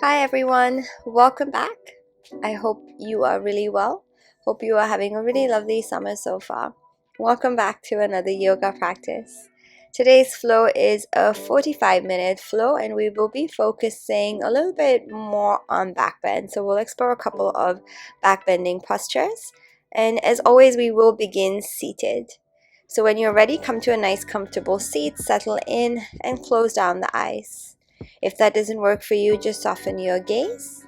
Hi everyone, welcome back. I hope you are really well. Hope you are having a really lovely summer so far. Welcome back to another yoga practice. Today's flow is a 45-minute flow and we will be focusing a little bit more on backbend. So we'll explore a couple of backbending postures. And as always, we will begin seated. So when you're ready, come to a nice comfortable seat, settle in and close down the eyes. If that doesn't work for you, just soften your gaze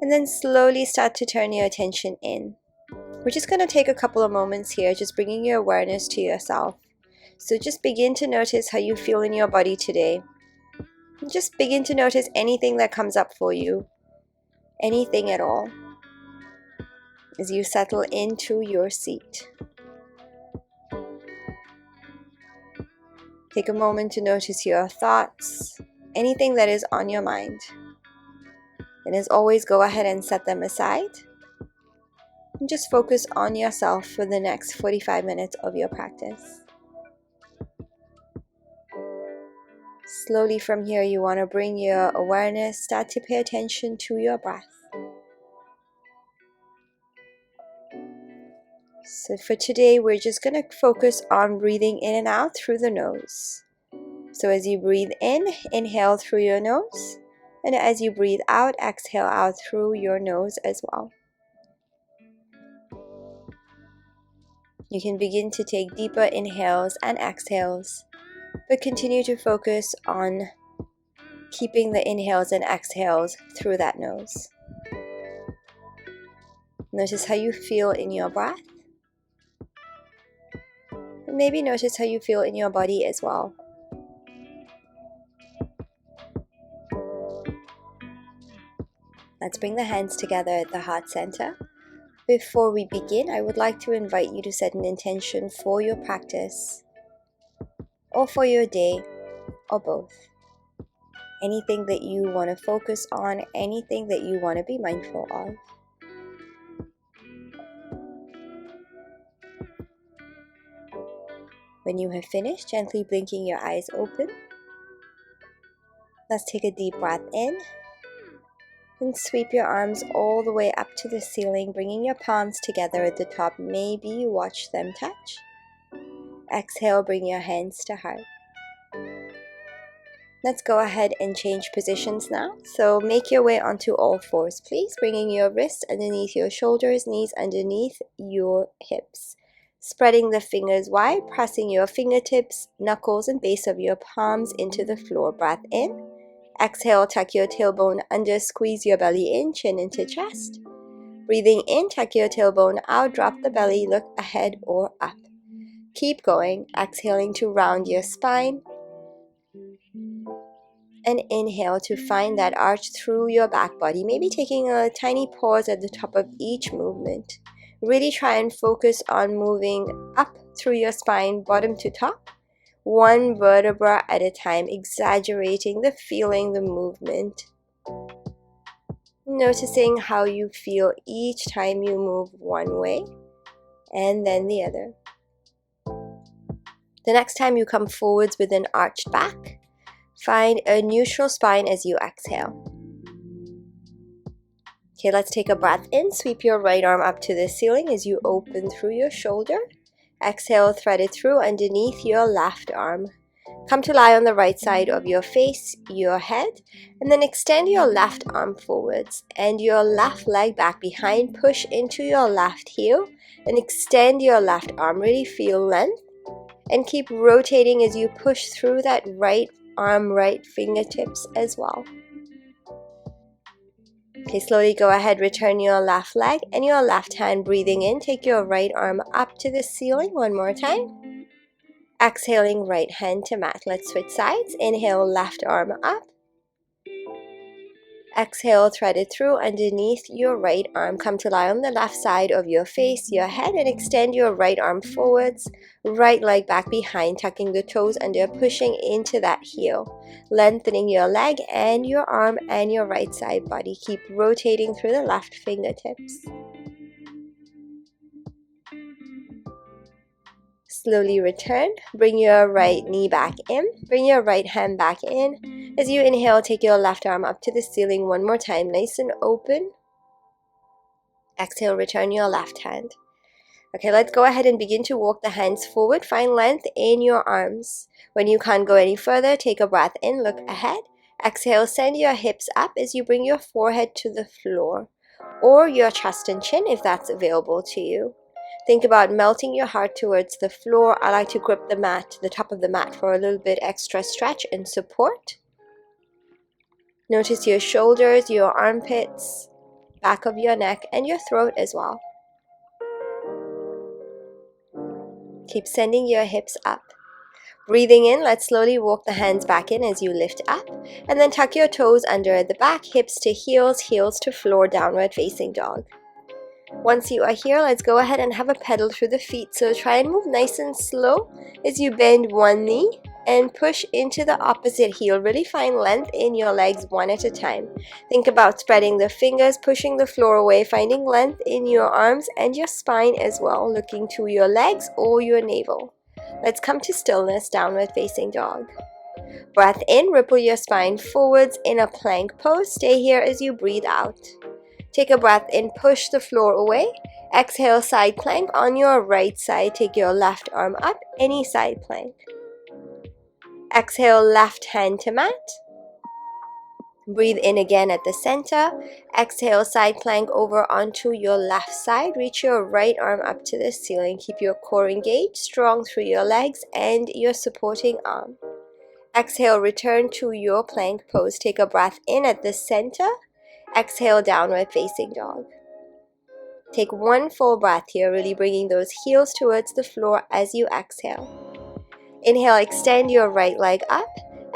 and then slowly start to turn your attention in. We're just going to take a couple of moments here, just bringing your awareness to yourself. So just begin to notice how you feel in your body today. Just begin to notice anything that comes up for you, anything at all, as you settle into your seat. Take a moment to notice your thoughts, anything that is on your mind. And as always, go ahead and set them aside. And just focus on yourself for the next 45 minutes of your practice. Slowly from here, you want to bring your awareness, start to pay attention to your breath. So for today, we're just going to focus on breathing in and out through the nose. So as you breathe in, inhale through your nose. And as you breathe out, exhale out through your nose as well. You can begin to take deeper inhales and exhales, but continue to focus on keeping the inhales and exhales through that nose. Notice how you feel in your breath. And maybe notice how you feel in your body as well. Let's bring the hands together at the heart center. Before we begin, I would like to invite you to set an intention for your practice, or for your day, or both. Anything that you want to focus on, anything that you want to be mindful of. When you have finished, gently blinking your eyes open. Let's take a deep breath in. And sweep your arms all the way up to the ceiling, bringing your palms together at the top. Maybe you watch them touch. Exhale, bring your hands to heart. Let's go ahead and change positions now. So make your way onto all fours, please, bringing your wrists underneath your shoulders, knees underneath your hips. Spreading the fingers wide, pressing your fingertips, knuckles, and base of your palms into the floor. Breath in. Exhale, tuck your tailbone under, squeeze your belly in, chin into chest. Breathing in, tuck your tailbone out, drop the belly, look ahead or up. Keep going, exhaling to round your spine. And inhale to find that arch through your back body, maybe taking a tiny pause at the top of each movement. Really try and focus on moving up through your spine, bottom to top. One vertebra at a time, exaggerating the feeling, the movement. Noticing how you feel each time you move one way and then the other. The next time you come forwards with an arched back, find a neutral spine as you exhale. Okay, let's take a breath in. Sweep your right arm up to the ceiling as you open through your shoulder. Exhale, thread it through underneath your left arm. Come to lie on the right side of your face, your head, and then extend your left arm forwards and your left leg back behind. Push into your left heel and extend your left arm. Really feel length and keep rotating as you push through that right arm, right fingertips as well. Okay, slowly go ahead, return your left leg and your left hand. Breathing in, take your right arm up to the ceiling one more time. Exhaling, right hand to mat. Let's switch sides. Inhale, left arm up. Exhale, thread it through underneath your right arm. Come to lie on the left side of your face, your head, and extend your right arm forwards. Right leg back behind, tucking the toes under, pushing into that heel. Lengthening your leg and your arm and your right side body. Keep rotating through the left fingertips. Slowly return. Bring your right knee back in. Bring your right hand back in. As you inhale, take your left arm up to the ceiling one more time, nice and open. Exhale, return your left hand. Okay, let's go ahead and begin to walk the hands forward. Find length in your arms. When you can't go any further, take a breath in, look ahead. Exhale, send your hips up as you bring your forehead to the floor, or your chest and chin if that's available to you. Think about melting your heart towards the floor. I like to grip the mat, the top of the mat, for a little bit extra stretch and support. Notice your shoulders, your armpits, back of your neck, and your throat as well. Keep sending your hips up. Breathing in, let's slowly walk the hands back in as you lift up, and then tuck your toes under at the back, hips to heels, heels to floor, downward facing dog. Once you are here, let's go ahead and have a pedal through the feet. So try and move nice and slow as you bend one knee and push into the opposite heel. Really find length in your legs one at a time. Think about spreading the fingers, pushing the floor away, finding length in your arms and your spine as well, looking to your legs or your navel. Let's come to stillness, downward facing dog. Breath in, ripple your spine forwards in a plank pose. Stay here as you breathe out. Take a breath in, push the floor away. Exhale, side plank on your right side. Take your left arm up, any side plank. Exhale, left hand to mat. Breathe in again at the center. Exhale, side plank over onto your left side. Reach your right arm up to the ceiling. Keep your core engaged, strong through your legs and your supporting arm. Exhale, return to your plank pose. Take a breath in at the center. Exhale, downward facing dog. Take one full breath here, really bringing those heels towards the floor as you exhale. Inhale, extend your right leg up.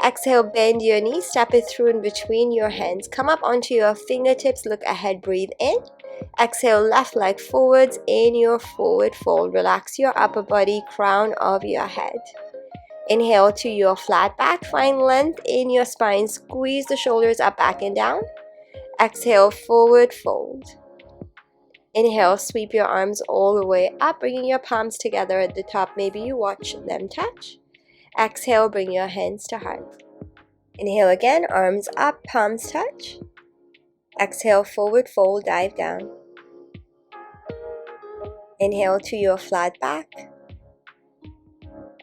Exhale, bend your knee, step it through in between your hands. Come up onto your fingertips, look ahead, breathe in. Exhale, left leg forwards in your forward fold. Relax your upper body, crown of your head. Inhale to your flat back, find length in your spine. Squeeze the shoulders up, back and down. Exhale, forward fold. Inhale, sweep your arms all the way up, bringing your palms together at the top. Maybe you watch them touch. Exhale, bring your hands to heart. Inhale again, arms up, palms touch. Exhale, forward fold, dive down. Inhale to your flat back.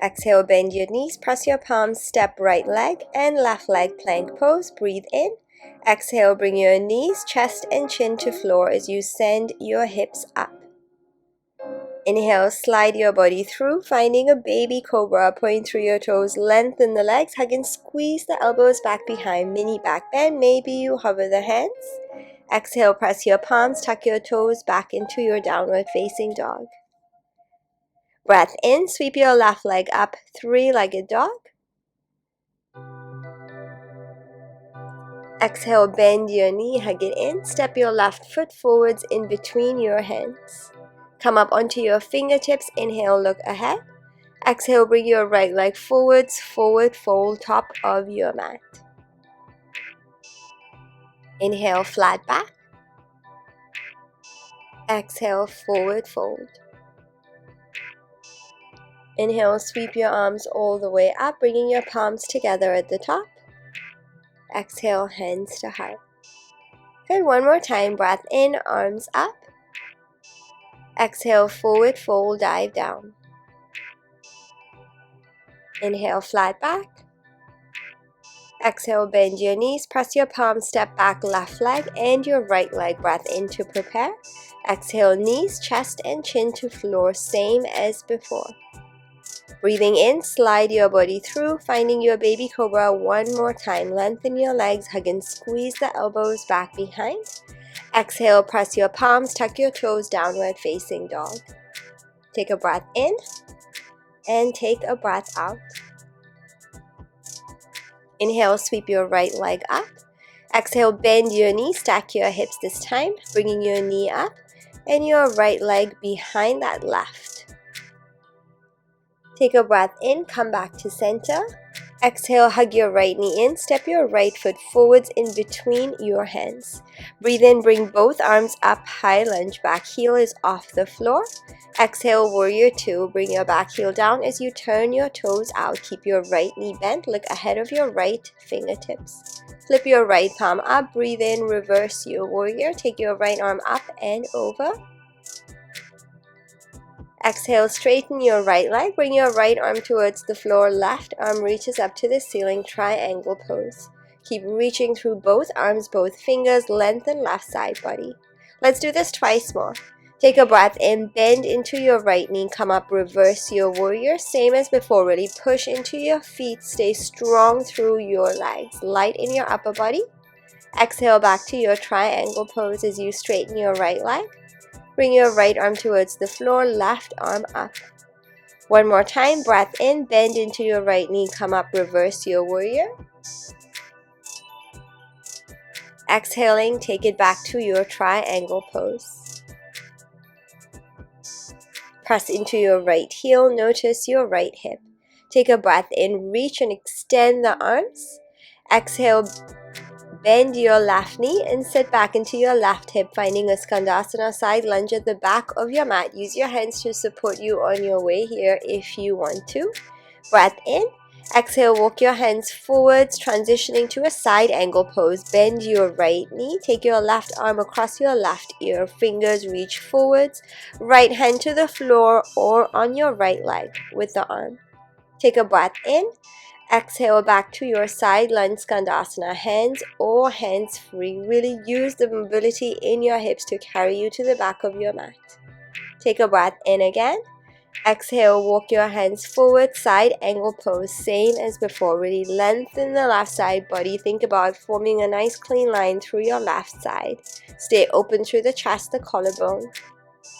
Exhale, bend your knees, press your palms, step right leg and left leg plank pose. Breathe in. Exhale, bring your knees, chest and chin to floor as you send your hips up. Inhale, slide your body through, finding a baby cobra, point through your toes, lengthen the legs, hug and squeeze the elbows back behind, mini back bend. Maybe you hover the hands. Exhale, press your palms, tuck your toes back into your downward facing dog. Breath in, sweep your left leg up, three-legged dog. Exhale, bend your knee, hug it in, step your left foot forwards in between your hands. Come up onto your fingertips, inhale, look ahead. Exhale, bring your right leg forwards, forward fold, top of your mat. Inhale, flat back. Exhale, forward fold. Inhale, sweep your arms all the way up, bringing your palms together at the top. Exhale, hands to heart. Good, one more time, breath in, arms up. Exhale, forward fold, dive down. Inhale, flat back. Exhale, bend your knees, press your palms, step back, left leg and your right leg. Breath in to prepare. Exhale, knees, chest and chin to floor, same as before. Breathing in, slide your body through, finding your baby cobra one more time. Lengthen your legs, hug and squeeze the elbows back behind. Exhale, press your palms, tuck your toes, downward facing dog. Take a breath in and take a breath out. Inhale, sweep your right leg up. Exhale, bend your knee, stack your hips this time, bringing your knee up and your right leg behind that left. Take a breath in, come back to center. Exhale, hug your right knee in. Step your right foot forwards in between your hands. Breathe in, bring both arms up, high lunge, back heel is off the floor. Exhale, warrior two. Bring your back heel down as you turn your toes out. Keep your right knee bent. Look ahead of your right fingertips. Flip your right palm up. Breathe in, reverse your warrior. Take your right arm up and over. Exhale, straighten your right leg. Bring your right arm towards the floor. Left arm reaches up to the ceiling, triangle pose. Keep reaching through both arms, both fingers, lengthen left side body. Let's do this twice more. Take a breath in, bend into your right knee, come up, reverse your warrior. Same as before, really push into your feet, stay strong through your legs. Light in your upper body. Exhale back to your triangle pose as you straighten your right leg. Bring your right arm towards the floor, left arm up. One more time, breath in, bend into your right knee, come up, reverse your warrior. Exhaling, take it back to your triangle pose. Press into your right heel, notice your right hip. Take a breath in, reach and extend the arms. Exhale, bend your left knee and sit back into your left hip, finding a Skandasana side lunge at the back of your mat. Use your hands to support you on your way here if you want to. Breath in. Exhale, walk your hands forwards, transitioning to a side angle pose. Bend your right knee. Take your left arm across your left ear. Fingers reach forwards. Right hand to the floor or on your right leg with the arm. Take a breath in. Exhale back to your side lunge Skandasana, hands or hands free. Really use the mobility in your hips to carry you to the back of your mat. Take a breath in again. Exhale, walk your hands forward, side angle pose, same as before. Really lengthen the left side body. Think about forming a nice clean line through your left side. Stay open through the chest, the collarbone.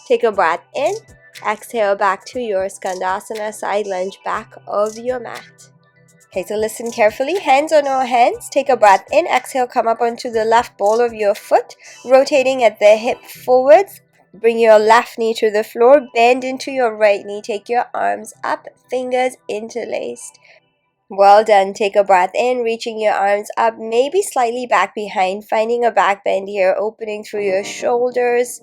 Take a breath in. Exhale back to your Skandasana, side lunge, back of your mat. Okay, so listen carefully. Hands or no hands. Take a breath in. Exhale, come up onto the left ball of your foot, rotating at the hip forwards. Bring your left knee to the floor. Bend into your right knee. Take your arms up, fingers interlaced. Well done. Take a breath in, reaching your arms up, maybe slightly back behind, finding a back bend here, opening through your shoulders.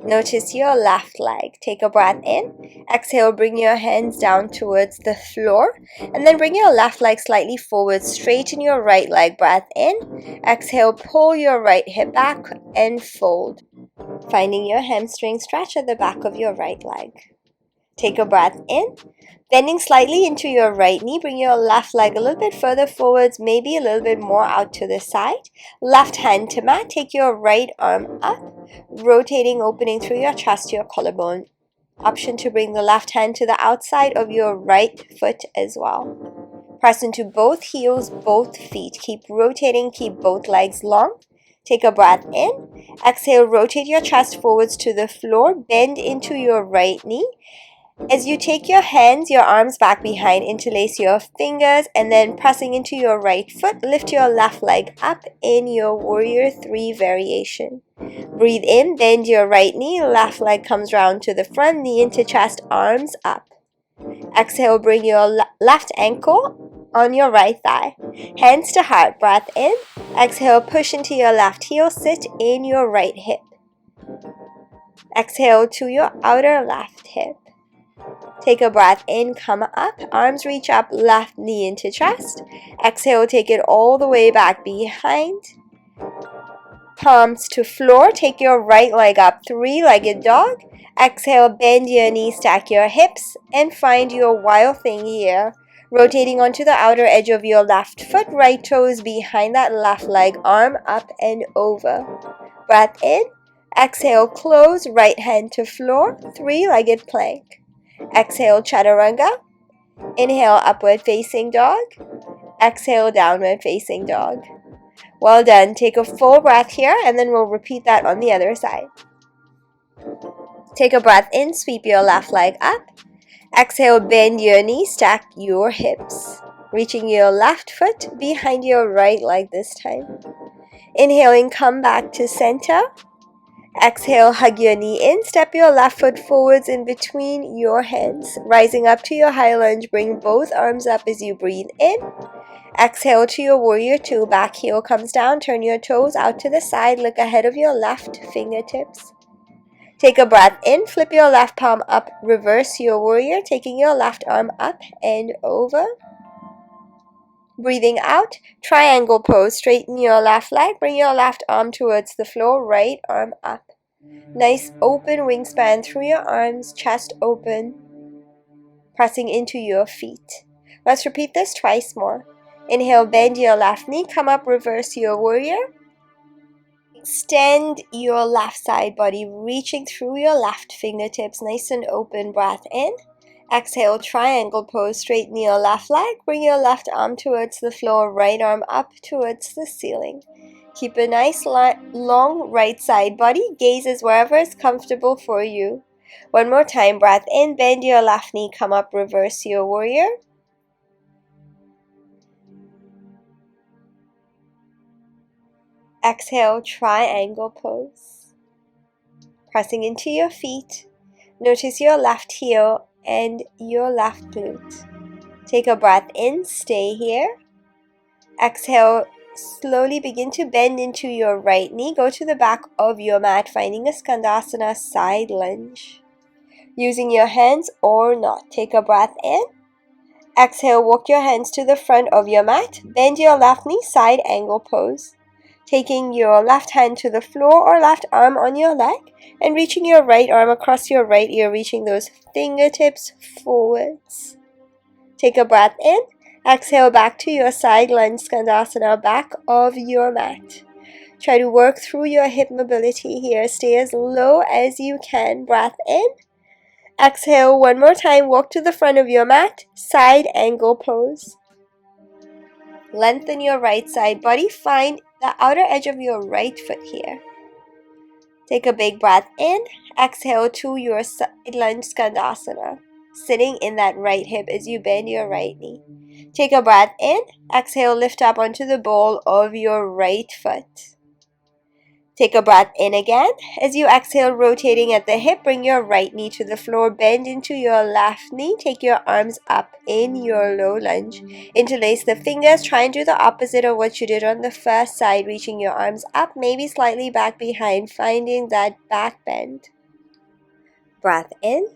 Notice your left leg. Take a breath in. Exhale, bring your hands down towards the floor. And then bring your left leg slightly forward. Straighten your right leg. Breath in. Exhale, pull your right hip back and fold. Finding your hamstring stretch at the back of your right leg. Take a breath in. Bending slightly into your right knee, bring your left leg a little bit further forwards, maybe a little bit more out to the side. Left hand to mat, take your right arm up, rotating, opening through your chest, your collarbone. Option to bring the left hand to the outside of your right foot as well. Press into both heels, both feet. Keep rotating, keep both legs long. Take a breath in. Exhale, rotate your chest forwards to the floor, bend into your right knee. As you take your hands, your arms back behind, interlace your fingers, and then pressing into your right foot, lift your left leg up in your warrior three variation. Breathe in, bend your right knee, left leg comes round to the front, knee into chest, arms up. Exhale, bring your left ankle on your right thigh. Hands to heart, breath in. Exhale, push into your left heel, sit in your right hip. Exhale to your outer left hip. Take a breath in, come up, arms reach up, left knee into chest. Exhale, take it all the way back behind. Palms to floor, take your right leg up, three-legged dog. Exhale, bend your knees, stack your hips, and find your wild thing here. Rotating onto the outer edge of your left foot, right toes behind that left leg, arm up and over. Breath in, exhale, close, right hand to floor, three-legged plank. Exhale, chaturanga. Inhale, upward facing dog. Exhale, downward facing dog. Well done. Take a full breath here, and then we'll repeat that on the other side. Take a breath in, sweep your left leg up. Exhale, bend your knees, stack your hips. Reaching your left foot behind your right leg this time. Inhaling, come back to center. Exhale, hug your knee in. Step your left foot forwards in between your hands. Rising up to your high lunge, bring both arms up as you breathe in. Exhale to your warrior two. Back heel comes down. Turn your toes out to the side. Look ahead of your left fingertips. Take a breath in. Flip your left palm up. Reverse your warrior, taking your left arm up and over. Breathing out, triangle pose. Straighten your left leg. Bring your left arm towards the floor. Right arm up. Nice open wingspan through your arms, chest open, pressing into your feet. Let's repeat this twice more. Inhale, bend your left knee, come up, reverse your warrior. Extend your left side body, reaching through your left fingertips, nice and open, breath in. Exhale, triangle pose, straighten your left leg, bring your left arm towards the floor, right arm up towards the ceiling. Keep a nice long right side body, gaze is wherever is comfortable for you. One more time, breath in, bend your left knee, come up, reverse your warrior. Exhale, triangle pose. Pressing into your feet, notice your left heel and your left glute. Take a breath in, stay here. Exhale, slowly begin to bend into your right knee. Go to the back of your mat, finding a Skandasana side lunge. Using your hands or not. Take a breath in. Exhale, walk your hands to the front of your mat. Bend your left knee, side angle pose. Taking your left hand to the floor or left arm on your leg and reaching your right arm across your right ear, reaching those fingertips forwards. Take a breath in. Exhale back to your side lunge, Skandasana, back of your mat. Try to work through your hip mobility here. Stay as low as you can. Breath in. Exhale one more time. Walk to the front of your mat. Side angle pose. Lengthen your right side body. Find the outer edge of your right foot here. Take a big breath in. Exhale to your side lunge, Skandasana. Sitting in that right hip as you bend your right knee. Take a breath in. Exhale, lift up onto the ball of your right foot. Take a breath in again. As you exhale, rotating at the hip, bring your right knee to the floor. Bend into your left knee. Take your arms up in your low lunge. Interlace the fingers. Try and do the opposite of what you did on the first side, reaching your arms up, maybe slightly back behind, finding that back bend. Breath in.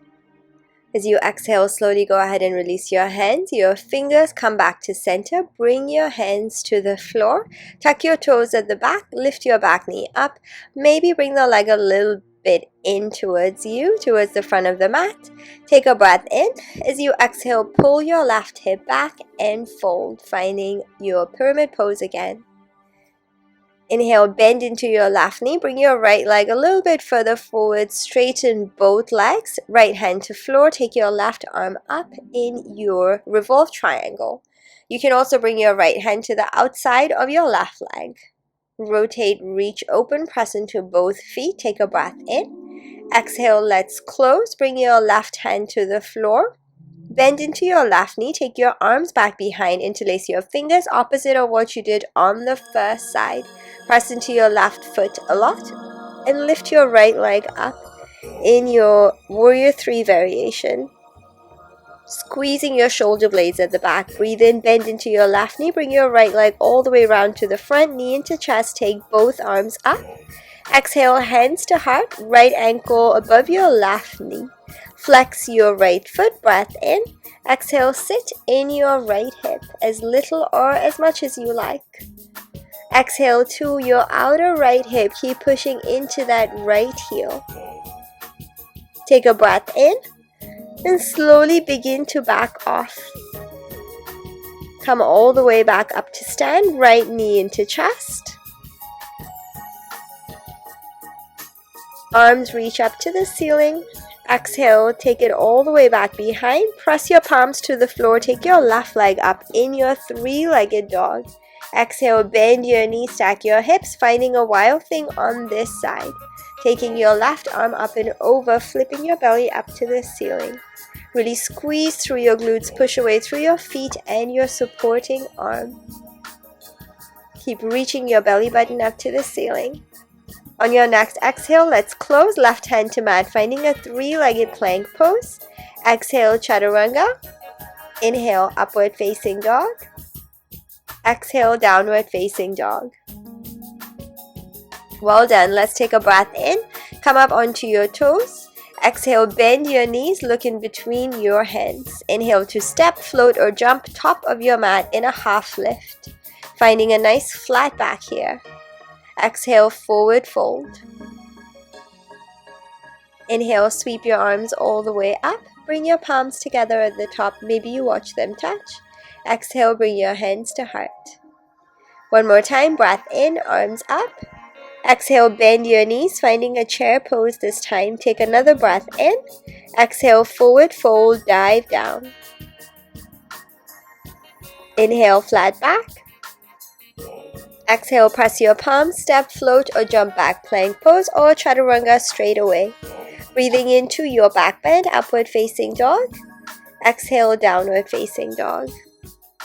As you exhale, slowly go ahead and release your hands. Your fingers come back to center. Bring your hands to the floor. Tuck your toes at the back. Lift your back knee up. Maybe bring the leg a little bit in towards you, towards the front of the mat. Take a breath in. As you exhale, pull your left hip back and fold, finding your pyramid pose again. Inhale, bend into your left knee. Bring your right leg a little bit further forward. Straighten both legs. Right hand to floor. Take your left arm up in your revolve triangle. You can also bring your right hand to the outside of your left leg. Rotate, reach open, press into both feet. Take a breath in. Exhale, let's close. Bring your left hand to the floor. Bend into your left knee, take your arms back behind, interlace your fingers, opposite of what you did on the first side. Press into your left foot a lot and lift your right leg up in your warrior 3 variation. Squeezing your shoulder blades at the back. Breathe in, bend into your left knee, bring your right leg all the way around to the front, knee into chest, take both arms up. Exhale, hands to heart, right ankle above your left knee. Flex your right foot, breath in. Exhale, sit in your right hip, as little or as much as you like. Exhale to your outer right hip, keep pushing into that right heel. Take a breath in and slowly begin to back off. Come all the way back up to stand, right knee into chest. Arms reach up to the ceiling. Exhale, take it all the way back behind. Press your palms to the floor. Take your left leg up in your 3-legged dog. Exhale, bend your knees, stack your hips, finding a wild thing on this side. Taking your left arm up and over, flipping your belly up to the ceiling. Really squeeze through your glutes, push away through your feet and your supporting arm. Keep reaching your belly button up to the ceiling. On your next exhale, let's close left hand to mat, finding a three-legged plank pose. Exhale, chaturanga. Inhale, upward facing dog. Exhale, downward facing dog. Well done. Let's take a breath in. Come up onto your toes. Exhale, bend your knees, look in between your hands. Inhale to step, float or jump top of your mat in a half lift. Finding a nice flat back here. Exhale, forward fold. Inhale, sweep your arms all the way up. Bring your palms together at the top. Maybe you watch them touch. Exhale, bring your hands to heart. One more time, breath in, arms up. Exhale, bend your knees, finding a chair pose this time. Take another breath in. Exhale, forward fold, dive down. Inhale, flat back. Exhale, press your palms, step, float or jump back, plank pose or chaturanga straight away. Breathing into your back bend, upward facing dog. Exhale, downward facing dog.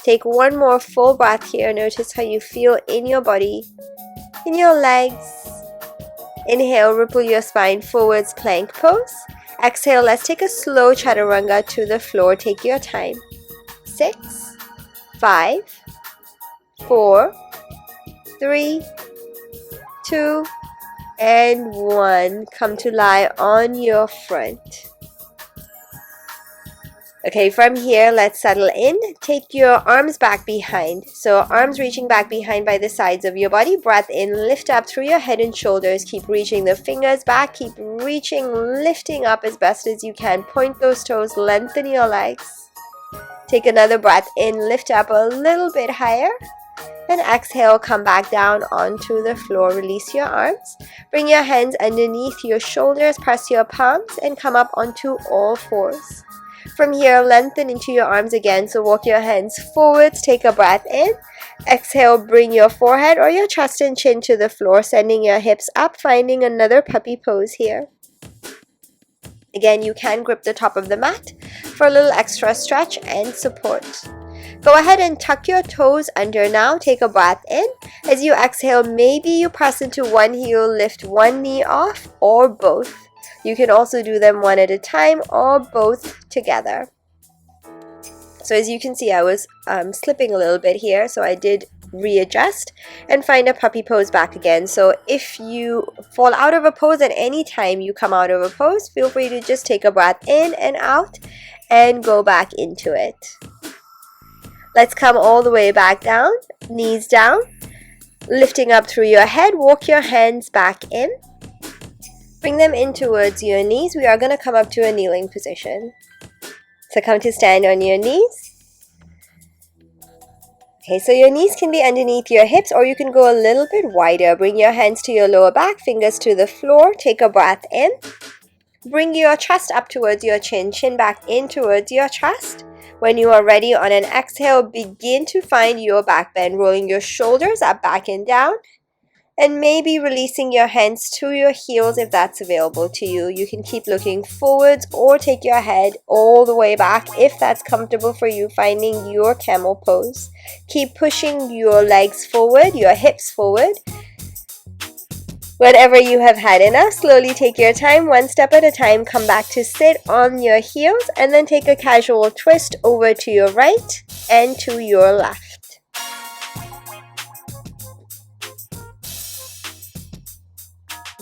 Take one more full breath here. Notice how you feel in your body, in your legs. Inhale, ripple your spine forwards, plank pose. Exhale, let's take a slow chaturanga to the floor. Take your time. 6, 5, 4, 3, 2, and 1. Come to lie on your front. Okay, from here, let's settle in. Take your arms back behind. So arms reaching back behind by the sides of your body. Breath in, lift up through your head and shoulders. Keep reaching the fingers back. Keep reaching, lifting up as best as you can. Point those toes, lengthen your legs. Take another breath in, lift up a little bit higher. And exhale, come back down onto the floor. Release your arms. Bring your hands underneath your shoulders. Press your palms and come up onto all fours. From here, lengthen into your arms again. So walk your hands forwards. Take a breath in. Exhale, bring your forehead or your chest and chin to the floor, sending your hips up, finding another puppy pose here. Again, you can grip the top of the mat for a little extra stretch and support. Go ahead and tuck your toes under now. Take a breath in. As you exhale, maybe you press into one heel, lift one knee off, or both. You can also do them one at a time or both together. So as you can see, I was slipping a little bit here, so I did readjust and find a puppy pose back again. So if you fall out of a pose at any time you come out of a pose, feel free to just take a breath in and out and go back into it. Let's come all the way back down, knees down, lifting up through your head. Walk your hands back in. Bring them in towards your knees. We are going to come up to a kneeling position. So come to stand on your knees. Okay, so your knees can be underneath your hips or you can go a little bit wider. Bring your hands to your lower back, fingers to the floor. Take a breath in. Bring your chest up towards your chin, chin back in towards your chest. When you are ready, on an exhale, begin to find your back bend, rolling your shoulders up, back and down. And maybe releasing your hands to your heels if that's available to you. You can keep looking forwards or take your head all the way back if that's comfortable for you, finding your camel pose. Keep pushing your legs forward, your hips forward. Whenever you have had enough, slowly take your time, one step at a time. Come back to sit on your heels and then take a casual twist over to your right and to your left.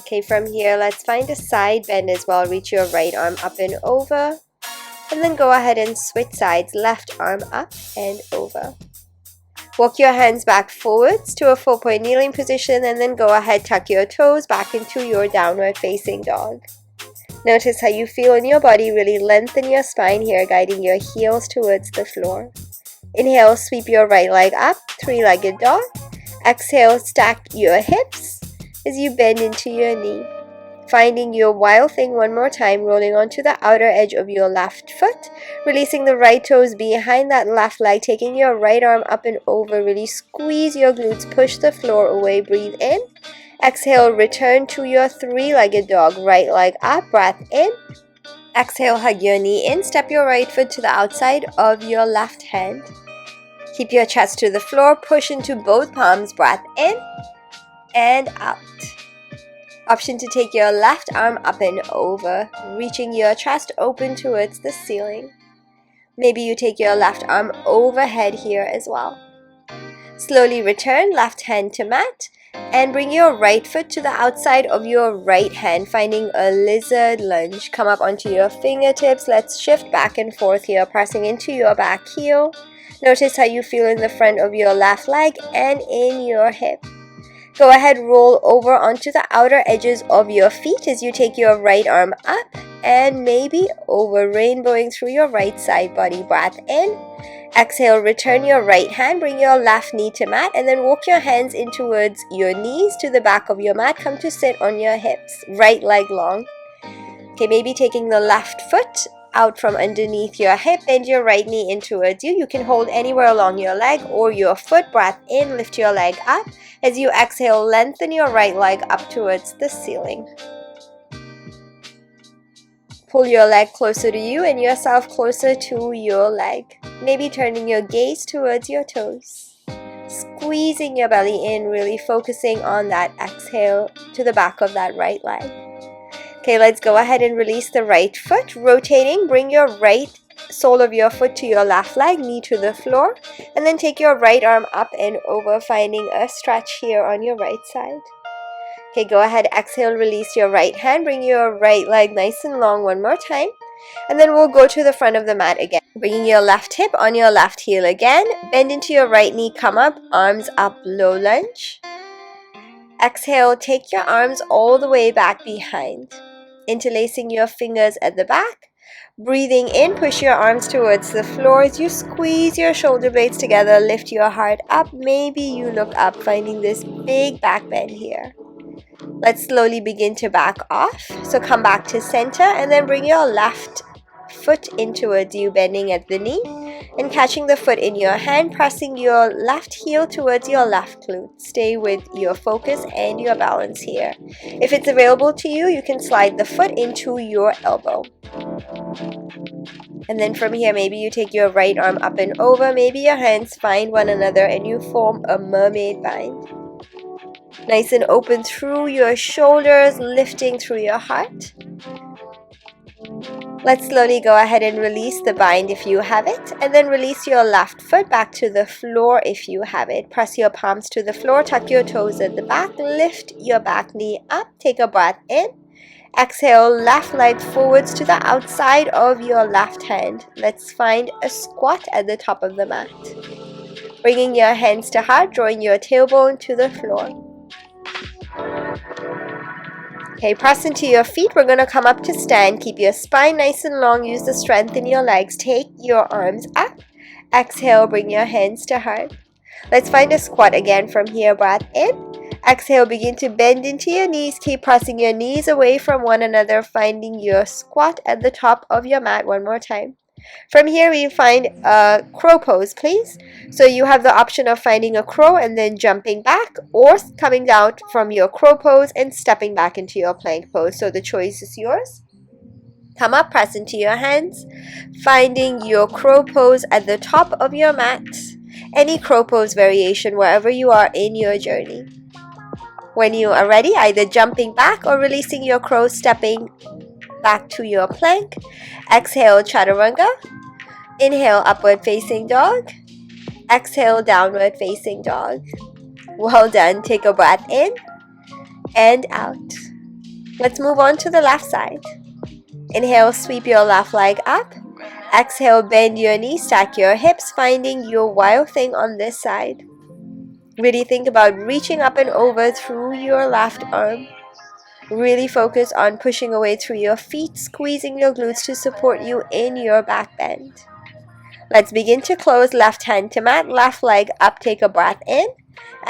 Okay, from here, let's find a side bend as well. Reach your right arm up and over. And then go ahead and switch sides. Left arm up and over. Walk your hands back forwards to a 4-point kneeling position. And then go ahead, tuck your toes back into your downward facing dog. Notice how you feel in your body. Really lengthen your spine here, guiding your heels towards the floor. Inhale, sweep your right leg up, three-legged dog. Exhale, stack your hips as you bend into your knee. Finding your wild thing one more time, rolling onto the outer edge of your left foot, releasing the right toes behind that left leg, taking your right arm up and over, really squeeze your glutes, push the floor away, breathe in. Exhale, return to your three-legged dog, right leg up, breath in. Exhale, hug your knee in, step your right foot to the outside of your left hand. Keep your chest to the floor, push into both palms, breath in and out. Option to take your left arm up and over, reaching your chest open towards the ceiling. Maybe you take your left arm overhead here as well. Slowly return left hand to mat and bring your right foot to the outside of your right hand, finding a lizard lunge. Come up onto your fingertips. Let's shift back and forth here, pressing into your back heel. Notice how you feel in the front of your left leg and in your hip. Go ahead, roll over onto the outer edges of your feet as you take your right arm up and maybe over, rainbowing through your right side body. Breath in. Exhale, return your right hand, bring your left knee to mat, and then walk your hands in towards your knees to the back of your mat. Come to sit on your hips, right leg long. Okay, maybe taking the left foot out from underneath your hip, bend your right knee in towards you. You can hold anywhere along your leg or your foot. Breath in, lift your leg up. As you exhale, lengthen your right leg up towards the ceiling. Pull your leg closer to you and yourself closer to your leg. Maybe turning your gaze towards your toes. Squeezing your belly in, really focusing on that exhale to the back of that right leg. Okay, let's go ahead and release the right foot. Rotating, bring your right sole of your foot to your left leg, knee to the floor. And then take your right arm up and over, finding a stretch here on your right side. Okay, go ahead, exhale, release your right hand. Bring your right leg nice and long one more time. And then we'll go to the front of the mat again. Bringing your left hip on your left heel again. Bend into your right knee, come up, arms up, low lunge. Exhale, take your arms all the way back behind. Interlacing your fingers at the back. Breathing in, push your arms towards the floor as you squeeze your shoulder blades together. Lift your heart up. Maybe you look up, finding this big back bend here. Let's slowly begin to back off. So come back to center and then bring your left foot in towards you, bending at the knee and catching the foot in your hand, pressing your left heel towards your left glute. Stay with your focus and your balance here. If it's available to you, you can slide the foot into your elbow. And then from here, maybe you take your right arm up and over, maybe your hands find one another and you form a mermaid bind. Nice and open through your shoulders, lifting through your heart. Let's slowly go ahead and release the bind if you have it, and then release your left foot back to the floor if you have it. Press your palms to the floor, tuck your toes at the back, lift your back knee up, take a breath in. Exhale, left leg forwards to the outside of your left hand. Let's find a squat at the top of the mat. Bringing your hands to heart, drawing your tailbone to the floor. Okay, press into your feet. We're going to come up to stand. Keep your spine nice and long. Use the strength in your legs. Take your arms up. Exhale, bring your hands to heart. Let's find a squat again from here. Breath in. Exhale, begin to bend into your knees. Keep pressing your knees away from one another, finding your squat at the top of your mat one more time. From here, we find a crow pose, please. So you have the option of finding a crow and then jumping back, or coming out from your crow pose and stepping back into your plank pose. So the choice is yours. Come up, press into your hands, finding your crow pose at the top of your mat. Any crow pose variation wherever you are in your journey. When you are ready, either jumping back or releasing your crow, stepping back to your plank. Exhale, chaturanga. Inhale, upward facing dog. Exhale, downward facing dog. Well done. Take a breath in and out. Let's move on to the left side. Inhale, sweep your left leg up. Exhale, bend your knees, stack your hips, finding your wild thing on this side. Really think about reaching up and over through your left arm. Really focus on pushing away through your feet, squeezing your glutes to support you in your back bend. Let's begin to close. Left hand to mat, left leg up, take a breath in.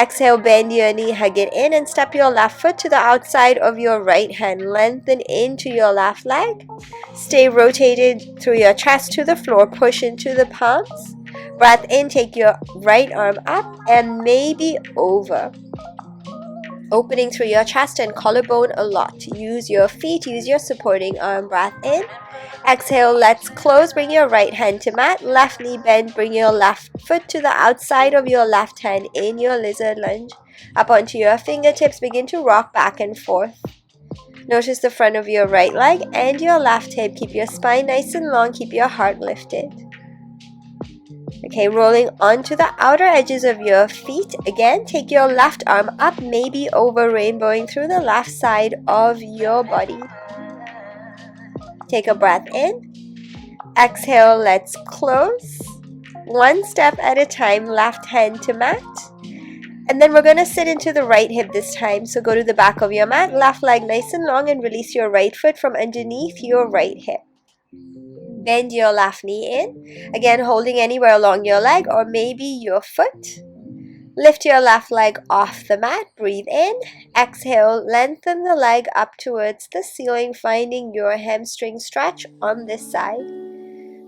Exhale, bend your knee, hug it in, and step your left foot to the outside of your right hand. Lengthen into your left leg. Stay rotated through your chest to the floor. Push into the palms. Breath in, take your right arm up and maybe over. Opening through your chest and collarbone a lot. Use your feet, use your supporting arm. Breath in. Exhale, let's close. Bring your right hand to mat. Left knee bend. Bring your left foot to the outside of your left hand in your lizard lunge. Up onto your fingertips. Begin to rock back and forth. Notice the front of your right leg and your left hip. Keep your spine nice and long. Keep your heart lifted. Okay, rolling onto the outer edges of your feet. Again, take your left arm up, maybe over rainbowing through the left side of your body. Take a breath in. Exhale, let's close. One step at a time, left hand to mat. And then we're going to sit into the right hip this time. So go to the back of your mat, left leg nice and long, and release your right foot from underneath your right hip. Bend your left knee in. Again, holding anywhere along your leg or maybe your foot. Lift your left leg off the mat. Breathe in. Exhale, lengthen the leg up towards the ceiling, finding your hamstring stretch on this side.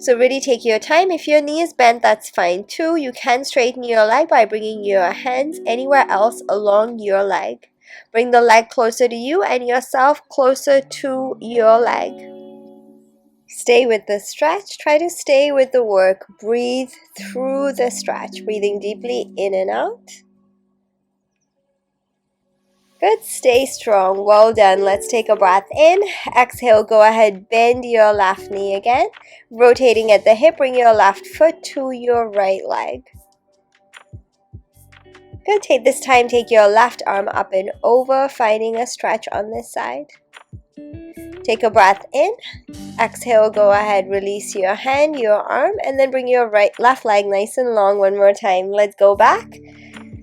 So really take your time. If your knee is bent, that's fine too. You can straighten your leg by bringing your hands anywhere else along your leg. Bring the leg closer to you and yourself closer to your leg. Stay with the stretch. Try to stay with the work. Breathe through the stretch. Breathing deeply in and out. Good, stay strong. Well done. Let's take a breath in. Exhale, go ahead, bend your left knee again. Rotating at the hip, bring your left foot to your right leg. Good, take this time, take your left arm up and over, finding a stretch on this side. Take a breath in. Exhale, go ahead, release your hand, your arm, and then bring your left leg nice and long one more time. Let's go back.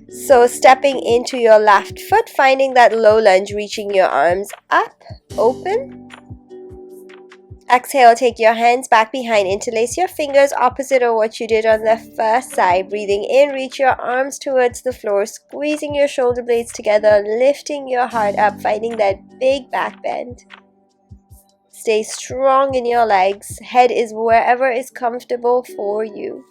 So stepping into your left foot, finding that low lunge, reaching your arms up, open. Exhale, take your hands back behind, interlace your fingers opposite of what you did on the first side. Breathing in, reach your arms towards the floor, squeezing your shoulder blades together, lifting your heart up, finding that big back bend. Stay strong in your legs. Head is wherever is comfortable for you.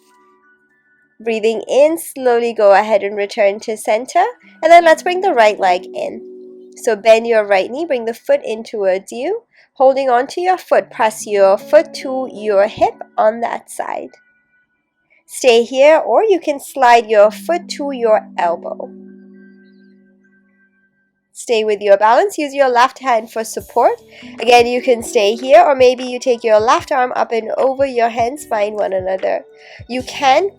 Breathing in, slowly go ahead and return to center. And then let's bring the right leg in. So bend your right knee, bring the foot in towards you. Holding on to your foot, press your foot to your hip on that side. Stay here, or you can slide your foot to your elbow. Stay with your balance. Use your left hand for support. Again, you can stay here, or maybe you take your left arm up and over, your hands find one another. You can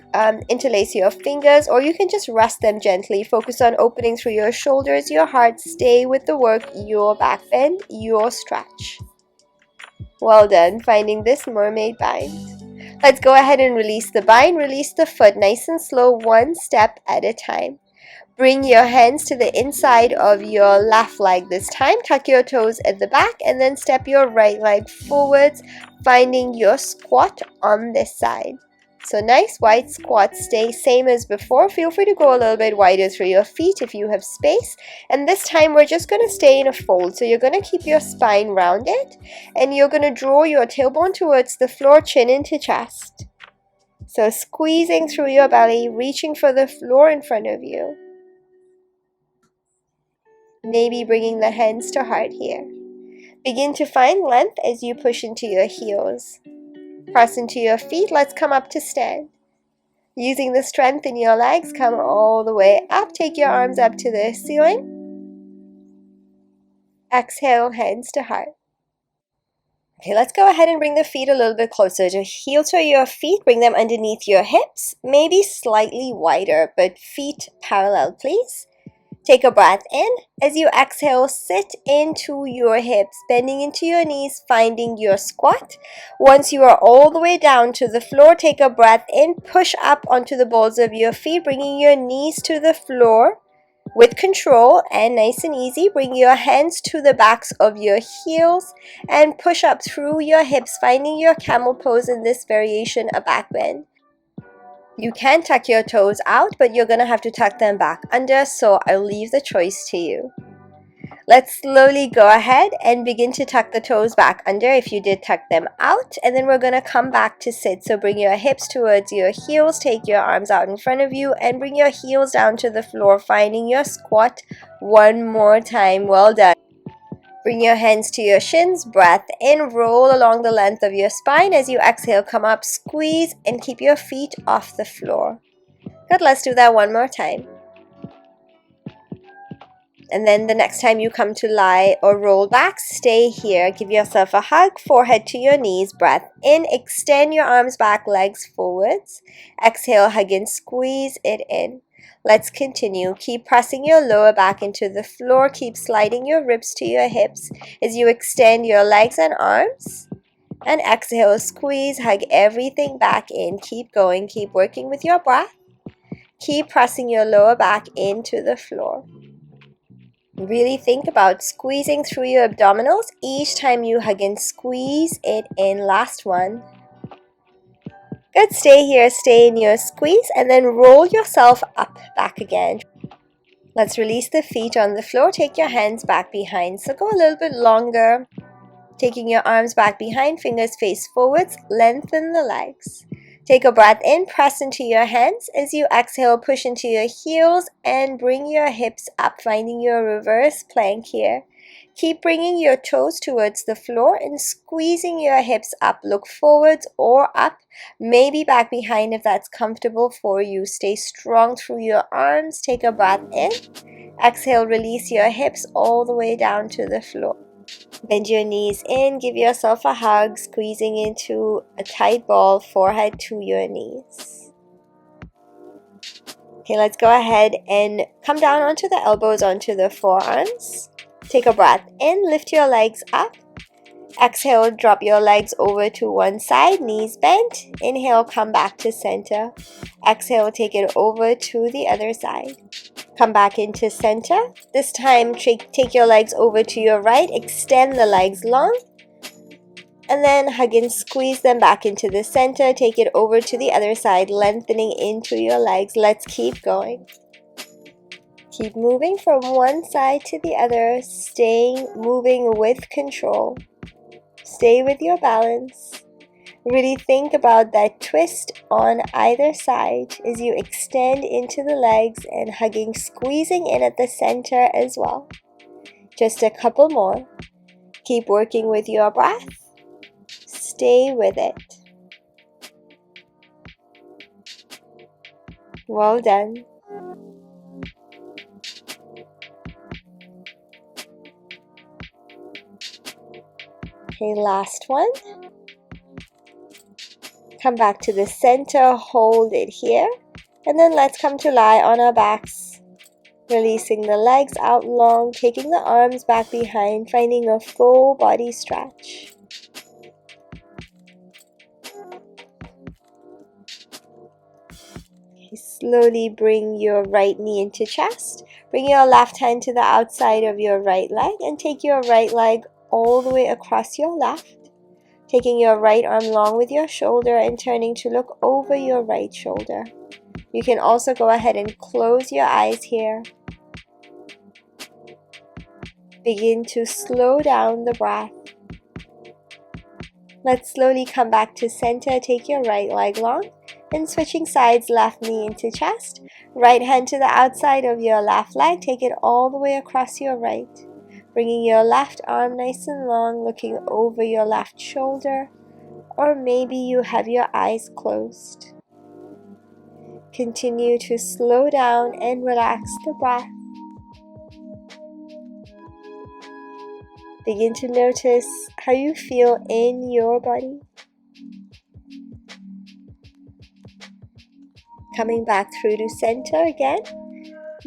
interlace your fingers, or you can just rest them gently. Focus on opening through your shoulders, your heart. Stay with the work, your back bend, your stretch. Well done, finding this mermaid bind. Let's go ahead and release the bind. Release the foot nice and slow, one step at a time. Bring your hands to the inside of your left leg this time. Tuck your toes at the back and then step your right leg forwards, finding your squat on this side. So nice wide squat. Stay same as before. Feel free to go a little bit wider through your feet if you have space. And this time we're just going to stay in a fold. So you're going to keep your spine rounded and you're going to draw your tailbone towards the floor, chin into chest. So squeezing through your belly, reaching for the floor in front of you. Maybe bringing the hands to heart here. Begin to find length as you push into your heels. Press into your feet. Let's come up to stand. Using the strength in your legs, come all the way up. Take your arms up to the ceiling. Exhale, hands to heart. Okay, let's go ahead and bring the feet a little bit closer. To heel to your feet, bring them underneath your hips. Maybe slightly wider, but feet parallel, please. Take a breath in. As you exhale, sit into your hips, bending into your knees, finding your squat. Once you are all the way down to the floor, take a breath in. Push up onto the balls of your feet, bringing your knees to the floor with control and nice and easy. Bring your hands to the backs of your heels and push up through your hips, finding your camel pose in this variation, a back bend. You can tuck your toes out, but you're going to have to tuck them back under, so I'll leave the choice to you. Let's slowly go ahead and begin to tuck the toes back under if you did tuck them out, and then we're going to come back to sit. So bring your hips towards your heels, take your arms out in front of you, and bring your heels down to the floor, finding your squat one more time. Well done. Bring your hands to your shins, breath in, roll along the length of your spine. As you exhale, come up, squeeze, and keep your feet off the floor. Good, let's do that one more time. And then the next time you come to lie or roll back, stay here. Give yourself a hug, forehead to your knees, breath in, extend your arms back, legs forwards. Exhale, hug and squeeze it in. Let's continue. Keep pressing your lower back into the floor. Keep sliding your ribs to your hips as you extend your legs and arms. And exhale, squeeze, hug everything back in. Keep going, keep working with your breath. Keep pressing your lower back into the floor. Really think about squeezing through your abdominals each time you hug and squeeze it in. Last one. Good, stay here, stay in your squeeze, and then roll yourself up, back again. Let's release the feet on the floor. Take your hands back behind. So go a little bit longer. Taking your arms back behind, fingers face forwards, lengthen the legs. Take a breath in, press into your hands. As you exhale, push into your heels and bring your hips up, finding your reverse plank here. Keep bringing your toes towards the floor and squeezing your hips up. Look forwards or up, maybe back behind if that's comfortable for you. Stay strong through your arms. Take a breath in. Exhale, release your hips all the way down to the floor. Bend your knees in, give yourself a hug, squeezing into a tight ball, forehead to your knees. Okay, let's go ahead and come down onto the elbows, onto the forearms. Take a breath in, lift your legs up. Exhale, drop your legs over to one side, knees bent. Inhale, come back to center. Exhale, take it over to the other side. Come back into center. This time, take your legs over to your right. Extend the legs long. And then hug and squeeze them back into the center. Take it over to the other side, lengthening into your legs. Let's keep going. Keep moving from one side to the other, staying moving with control. Stay with your balance. Really think about that twist on either side as you extend into the legs and hugging, squeezing in at the center as well. Just a couple more. Keep working with your breath. Stay with it. Well done. Okay, last one. Come back to the center, hold it here, and then let's come to lie on our backs, releasing the legs out long, taking the arms back behind, finding a full body stretch. Okay, slowly bring your right knee into chest, bring your left hand to the outside of your right leg, and take your right leg all the way across your left. Taking your right arm long with your shoulder and turning to look over your right shoulder. You can also go ahead and close your eyes here. Begin to slow down the breath. Let's slowly come back to center. Take your right leg long and switching sides, left knee into chest. Right hand to the outside of your left leg. Take it all the way across your right. Bringing your left arm nice and long, looking over your left shoulder. Or maybe you have your eyes closed. Continue to slow down and relax the breath. Begin to notice how you feel in your body. Coming back through to center again.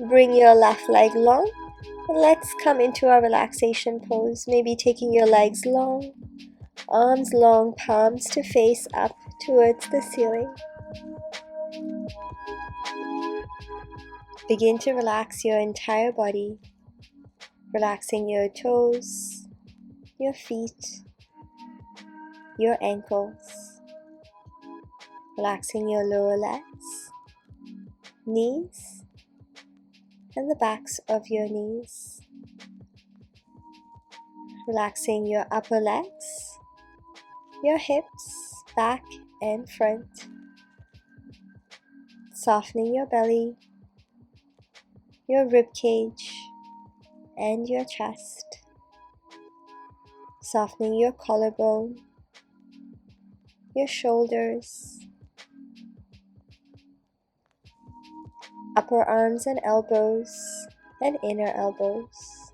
Bring your left leg long. And let's come into our relaxation pose. Maybe taking your legs long, arms long, palms to face up towards the ceiling. Begin to relax your entire body, relaxing your toes, your feet, your ankles, relaxing your lower legs, knees, and the backs of your knees. Relaxing your upper legs, your hips, back and front. Softening your belly, your rib cage, and your chest. Softening your collarbone, your shoulders, upper arms and elbows, and inner elbows.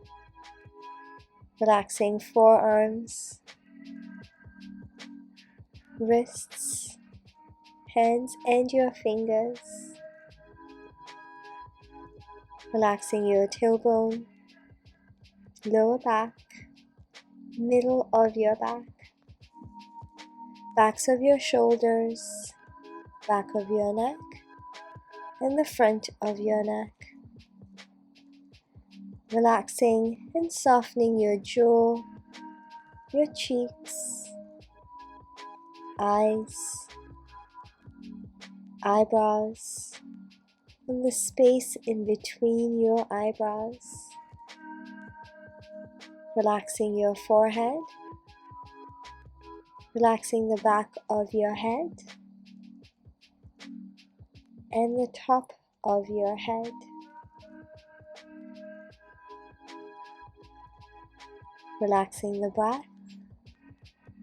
Relaxing forearms, wrists, hands and your fingers. Relaxing your tailbone, lower back, middle of your back, backs of your shoulders, back of your neck, and the front of your neck. Relaxing and softening your jaw, your cheeks, eyes, eyebrows, and the space in between your eyebrows. Relaxing your forehead, relaxing the back of your head, and the top of your head. Relaxing the breath,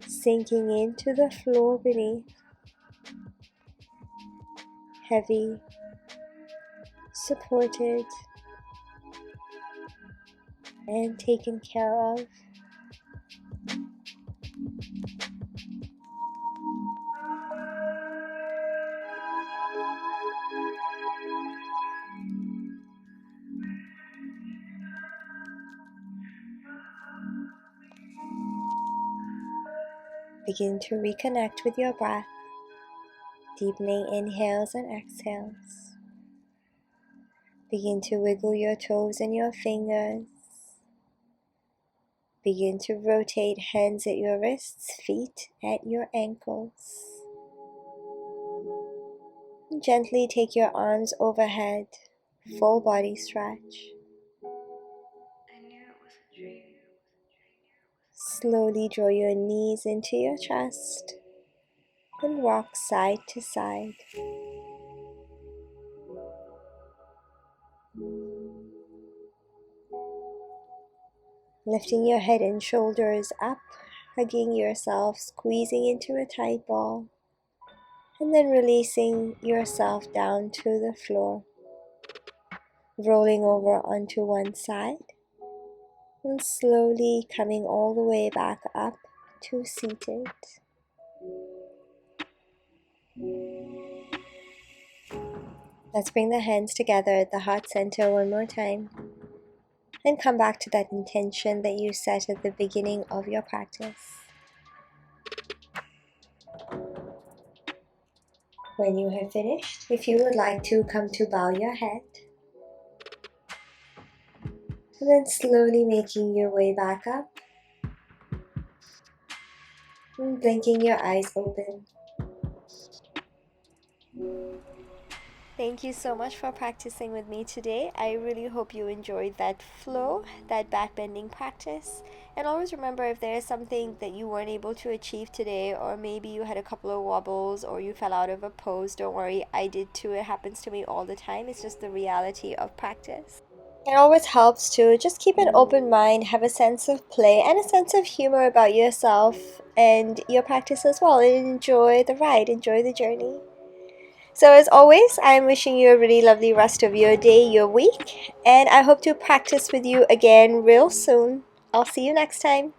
sinking into the floor beneath, heavy, supported, and taken care of. Begin to reconnect with your breath, deepening inhales and exhales. Begin to wiggle your toes and your fingers. Begin to rotate hands at your wrists, feet at your ankles. And gently take your arms overhead, full body stretch. Slowly draw your knees into your chest and rock side to side. Lifting your head and shoulders up, hugging yourself, squeezing into a tight ball, and then releasing yourself down to the floor. Rolling over onto one side, and slowly coming all the way back up to seated. Let's bring the hands together at the heart center one more time. And come back to that intention that you set at the beginning of your practice. When you have finished, if you would like to, come to bow your head. And then slowly making your way back up. And blinking your eyes open. Thank you so much for practicing with me today. I really hope you enjoyed that flow, that backbending practice. And always remember, if there is something that you weren't able to achieve today, or maybe you had a couple of wobbles or you fell out of a pose, don't worry, I did too. It happens to me all the time. It's just the reality of practice. It always helps to just keep an open mind, have a sense of play and a sense of humor about yourself and your practice as well, and enjoy the ride, enjoy the journey. So as always, I'm wishing you a really lovely rest of your day, your week, and I hope to practice with you again real soon. I'll see you next time.